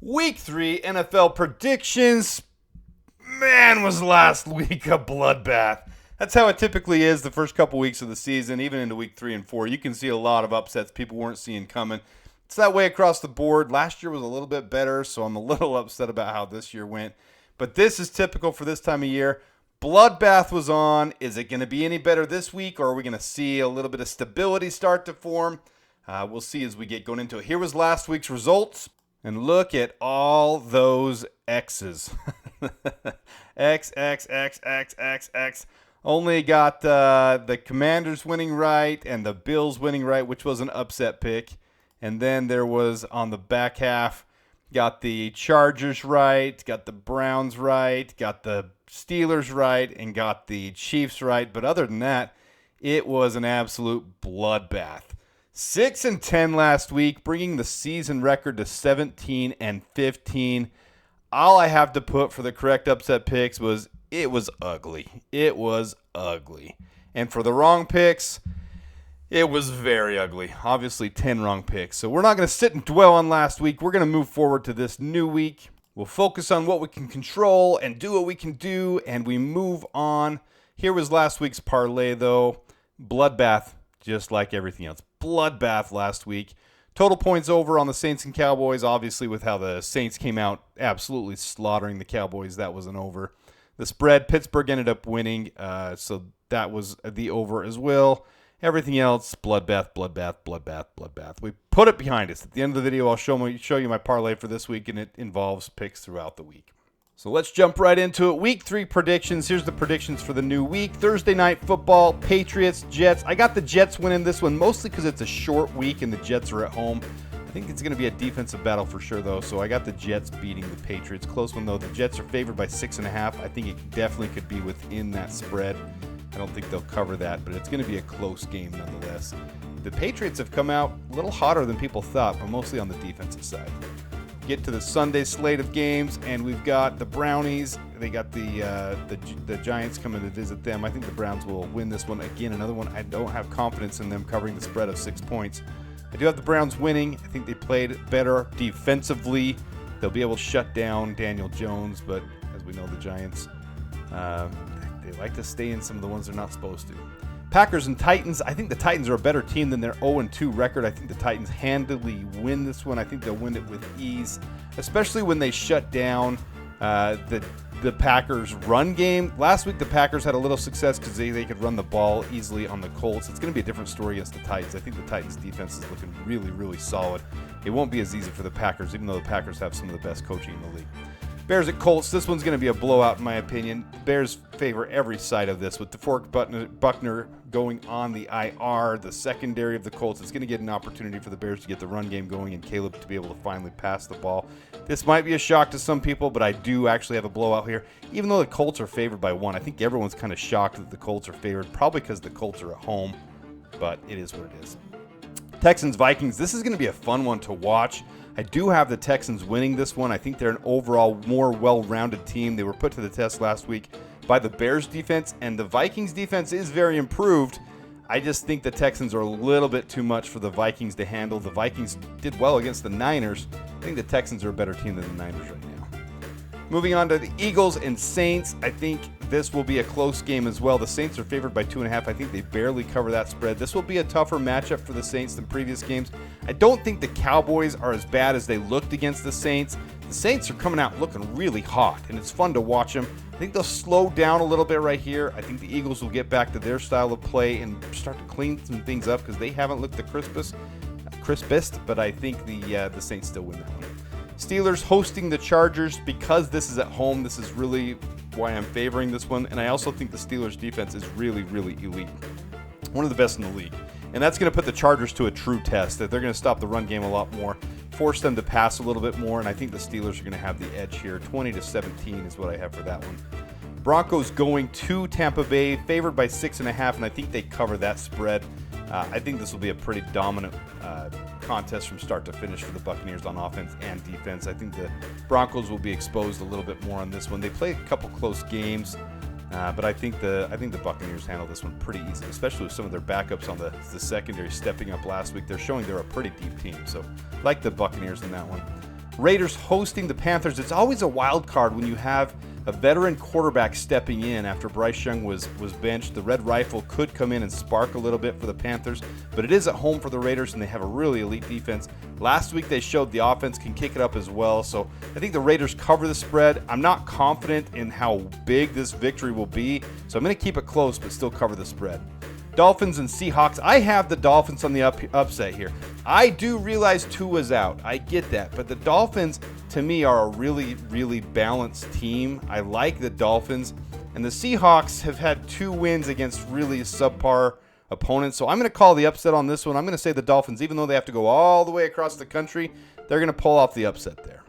Week 3 NFL predictions. Man, was last week a bloodbath. That's how it typically is the first couple weeks of the season, even into week 3 and 4. You can see a lot of upsets people weren't seeing coming. It's that way across the board. Last year was a little bit better, so I'm a little upset about how this year went. But this is typical for this time of year. Bloodbath was on. Is it going to be any better this week, or are we going to see a little bit of stability start to form? We'll see as we get going into it. Here was last week's results. And look at all those X's. X, X, X, X, X, X. Only got the Commanders winning right and the Bills winning right, which was an upset pick. And then there was on the back half, got the Chargers right, got the Browns right, got the Steelers right, and got the Chiefs right. But other than that, it was an absolute bloodbath. 6-10 last week, bringing the season record to 17-15. All I have to put for the correct upset picks was it was ugly. It was ugly. And for the wrong picks, it was very ugly. Obviously, 10 wrong picks. So we're not going to sit and dwell on last week. We're going to move forward to this new week. We'll focus on what we can control and do what we can do, and we move on. Here was last week's parlay, though. Bloodbath, just like everything else. Bloodbath last week. Total points over on the Saints and Cowboys. Obviously, with how the Saints came out absolutely slaughtering the Cowboys, that was an over. The spread, Pittsburgh ended up winning, so that was the over as well. Everything else, bloodbath, bloodbath, bloodbath, bloodbath. We put it behind us. At the end of the video, I'll show you my parlay for this week, and it involves picks throughout the week. So let's jump right into it. Week 3 predictions. Here's the predictions for the new week. Thursday night football, Patriots, Jets. I got the Jets winning this one, mostly because it's a short week and the Jets are at home. I think it's going to be a defensive battle for sure, though. So I got the Jets beating the Patriots. Close one, though. The Jets are favored by 6.5. I think it definitely could be within that spread. I don't think they'll cover that, but it's going to be a close game nonetheless. The Patriots have come out a little hotter than people thought, but mostly on the defensive side. Get to the Sunday slate of games, and we've got the Brownies. They got the Giants coming to visit them. I think the Browns will win this one. Again, another one I don't have confidence in them covering the spread of 6 points. I do have the Browns winning. I think they played better defensively. They'll be able to shut down Daniel Jones, but as we know, the Giants, they like to stay in some of the ones they're not supposed to. Packers and Titans. I think the Titans are a better team than their 0-2 record. I think the Titans handily win this one. I think they'll win it with ease, especially when they shut down the Packers' run game. Last week, the Packers had a little success because they could run the ball easily on the Colts. It's going to be a different story against the Titans. I think the Titans' defense is looking really, really solid. It won't be as easy for the Packers, even though the Packers have some of the best coaching in the league. Bears at Colts. This one's going to be a blowout in my opinion. Bears favor every side of this with DeForest Buckner going on the IR. The secondary of the Colts is going to get an opportunity for the Bears to get the run game going and Caleb to be able to finally pass the ball. This might be a shock to some people, but I do actually have a blowout here. Even though the Colts are favored by 1, I think everyone's kind of shocked that the Colts are favored, probably because the Colts are at home, but it is what it is. Texans-Vikings. This is going to be a fun one to watch. I do have the Texans winning this one. I think they're an overall more well-rounded team. They were put to the test last week by the Bears defense, and the Vikings defense is very improved. I just think the Texans are a little bit too much for the Vikings to handle. The Vikings did well against the Niners. I think the Texans are a better team than the Niners right now. Moving on to the Eagles and Saints. I think this will be a close game as well. The Saints are favored by 2.5. I think they barely cover that spread. This will be a tougher matchup for the Saints than previous games. I don't think the Cowboys are as bad as they looked against the Saints. The Saints are coming out looking really hot, and it's fun to watch them. I think they'll slow down a little bit right here. I think the Eagles will get back to their style of play and start to clean some things up because they haven't looked the crispest, but I think the Saints still win that one. Steelers hosting the Chargers. Because this is at home, this is really why I'm favoring this one. And I also think the Steelers defense is really, really elite. One of the best in the league. And that's going to put the Chargers to a true test. That they're going to stop the run game a lot more, force them to pass a little bit more, and I think the Steelers are going to have the edge here. 20-17 is what I have for that one. Broncos going to Tampa Bay, favored by 6.5, and I think they cover that spread. I think this will be a pretty dominant contest from start to finish for the Buccaneers on offense and defense. I think the Broncos will be exposed a little bit more on this one. They play a couple close games, but I think the Buccaneers handle this one pretty easily, especially with some of their backups on the secondary stepping up last week. They're showing they're a pretty deep team, so like the Buccaneers in that one. Raiders hosting the Panthers. It's always a wild card when you have a veteran quarterback stepping in after Bryce Young was benched. The Red Rifle could come in and spark a little bit for the Panthers, but it is at home for the Raiders, and they have a really elite defense. Last week they showed the offense can kick it up as well, so I think the Raiders cover the spread. I'm not confident in how big this victory will be, so I'm going to keep it close but still cover the spread. Dolphins and Seahawks. I have the Dolphins on the upset here. I do realize Tua's out. I get that. But the Dolphins, to me, are a really, really balanced team. I like the Dolphins. And the Seahawks have had 2 wins against really subpar opponents. So I'm going to call the upset on this one. I'm going to say the Dolphins, even though they have to go all the way across the country, they're going to pull off the upset there.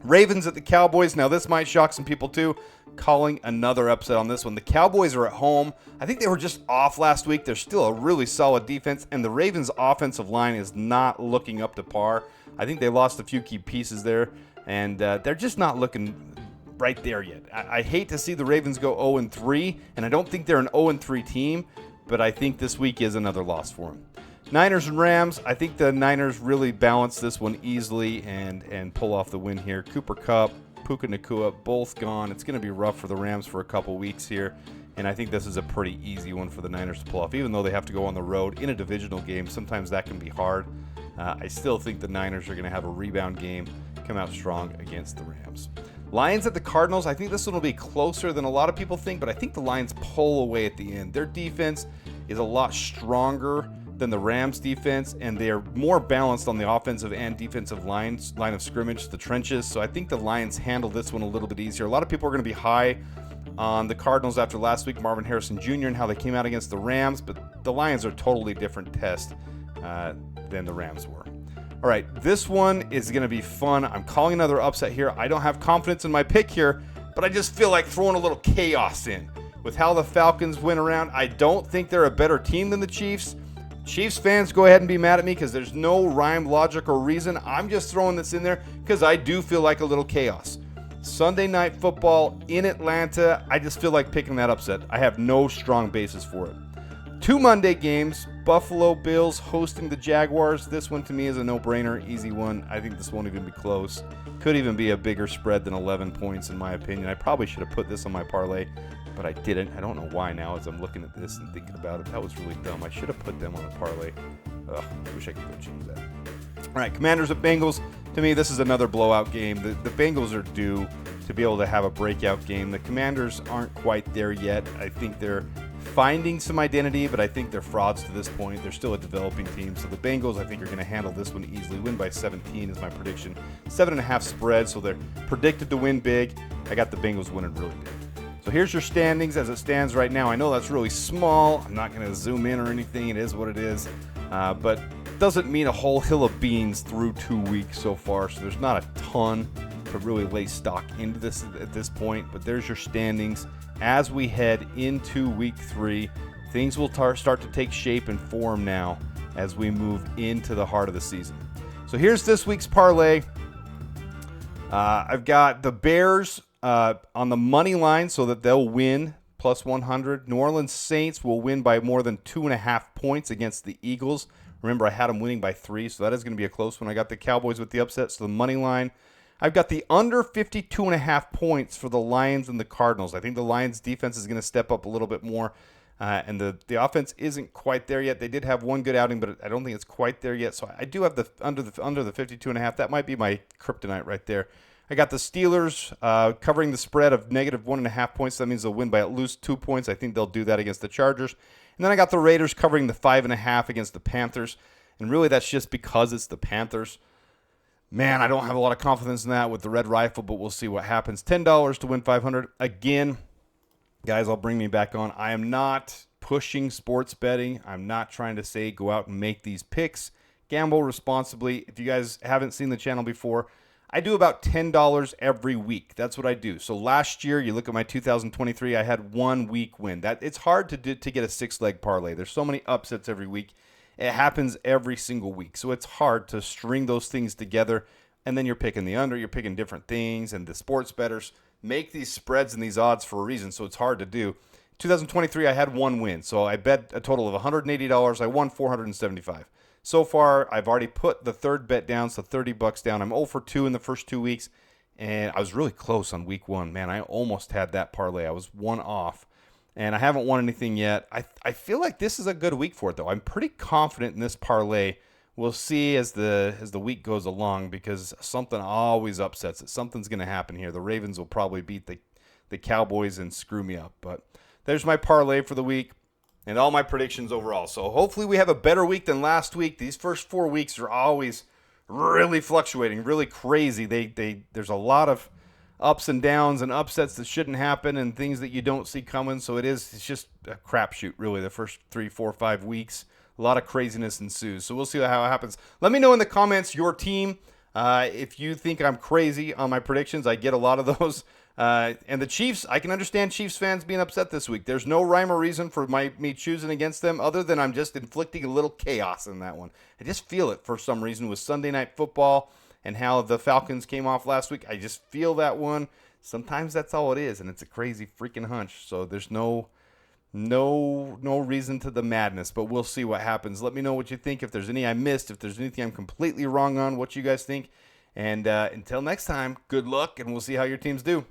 Ravens at the Cowboys. Now, this might shock some people, too. Calling another upset on this one. The Cowboys are at home. I think they were just off last week. They're still a really solid defense, and the Ravens' offensive line is not looking up to par. I think they lost a few key pieces there, and they're just not looking right there yet. I hate to see the Ravens go 0-3, and I don't think they're an 0-3 team, but I think this week is another loss for them. Niners and Rams. I think the Niners really balance this one easily and pull off the win here. Cooper Kupp, Puka Nacua, both gone. It's going to be rough for the Rams for a couple weeks here, and I think this is a pretty easy one for the Niners to pull off. Even though they have to go on the road in a divisional game, sometimes that can be hard. I still think the Niners are going to have a rebound game, come out strong against the Rams. Lions at the Cardinals. I think this one will be closer than a lot of people think, but I think the Lions pull away at the end. Their defense is a lot stronger than the Rams defense, and they are more balanced on the offensive and defensive line of scrimmage, the trenches. So I think the Lions handle this one a little bit easier. A lot of people are going to be high on the Cardinals after last week, Marvin Harrison Jr. and how they came out against the Rams, but the Lions are a totally different test than the Rams were. All right, this one is going to be fun. I'm calling another upset here. I don't have confidence in my pick here, but I just feel like throwing a little chaos in. With how the Falcons went around, I don't think they're a better team than the Chiefs. Chiefs fans, go ahead and be mad at me because there's no rhyme, logic, or reason. I'm just throwing this in there because I do feel like a little chaos. Sunday Night Football in Atlanta, I just feel like picking that upset. I have no strong basis for it. 2 Monday games, Buffalo Bills hosting the Jaguars. This one to me is a no-brainer, easy one. I think this won't even be close. Could even be a bigger spread than 11 points in my opinion. I probably should have put this on my parlay, but I didn't. I don't know why now as I'm looking at this and thinking about it. That was really dumb. I should have put them on a parlay. Ugh, I wish I could go change that. All right, Commanders at Bengals. To me, this is another blowout game. The Bengals are due to be able to have a breakout game. The Commanders aren't quite there yet. I think they're finding some identity, but I think they're frauds to this point. They're still a developing team. So the Bengals, I think, are going to handle this one easily. Win by 17 is my prediction. 7.5 spread, so they're predicted to win big. I got the Bengals winning really big. So here's your standings as it stands right now. I know that's really small. I'm not going to zoom in or anything. It is what it is. But doesn't mean a whole hill of beans through 2 weeks so far. So there's not a ton to really lay stock into this at this point. But there's your standings. As we head into week 3, things will start to take shape and form now as we move into the heart of the season. So here's this week's parlay. I've got the Bears on the money line so that they'll win plus 100. New Orleans Saints will win by more than 2.5 points against the Eagles. Remember, I had them winning by 3, so that is going to be a close one. I got the Cowboys with the upset, so the money line. I've got the under 52.5 points for the Lions and the Cardinals. I think the Lions defense is going to step up a little bit more, and the offense isn't quite there yet. They did have one good outing, but I don't think it's quite there yet. So I do have the under the 52.5. That might be my kryptonite right there. I got the Steelers covering the spread of negative 1.5 points. That means they'll win by at least 2 points. I think they'll do that against the Chargers. And then I got the Raiders covering the 5.5 against the Panthers. And really that's just because it's the Panthers. Man, I don't have a lot of confidence in that with the Red Rifle, but we'll see what happens. $10 to win 500. Again, guys, I'll bring me back on. I am not pushing sports betting. I'm not trying to say go out and make these picks. Gamble responsibly. If you guys haven't seen the channel before, I do about $10 every week. That's what I do. So last year, you look at my 2023, I had 1 week win. It's hard to get a 6-leg parlay. There's so many upsets every week. It happens every single week. So it's hard to string those things together. And then you're picking the under, you're picking different things. And the sports bettors make these spreads and these odds for a reason. So it's hard to do. 2023, I had 1 win. So I bet a total of $180. I won $475. So far, I've already put the third bet down, so $30 down. I'm 0 for 2 in the first 2 weeks, and I was really close on week 1. Man, I almost had that parlay. I was 1 off, and I haven't won anything yet. I feel like this is a good week for it, though. I'm pretty confident in this parlay. We'll see as the week goes along, because something always upsets it. Something's going to happen here. The Ravens will probably beat the Cowboys and screw me up. But there's my parlay for the week and all my predictions overall. So hopefully we have a better week than last week. These first 4 weeks are always really fluctuating, really crazy. There's a lot of ups and downs and upsets that shouldn't happen and things that you don't see coming. So it's just a crapshoot, really, the first 3, 4, 5 weeks. A lot of craziness ensues. So we'll see how it happens. Let me know in the comments your team. If you think I'm crazy on my predictions, I get a lot of those. And the Chiefs, I can understand Chiefs fans being upset this week. There's no rhyme or reason for me choosing against them other than I'm just inflicting a little chaos in that one. I just feel it for some reason with Sunday Night Football and how the Falcons came off last week. I just feel that one. Sometimes that's all it is, and it's a crazy freaking hunch. So there's no reason to the madness, but we'll see what happens. Let me know what you think. If there's any I missed, if there's anything I'm completely wrong on, what you guys think. And until next time, good luck, and we'll see how your teams do.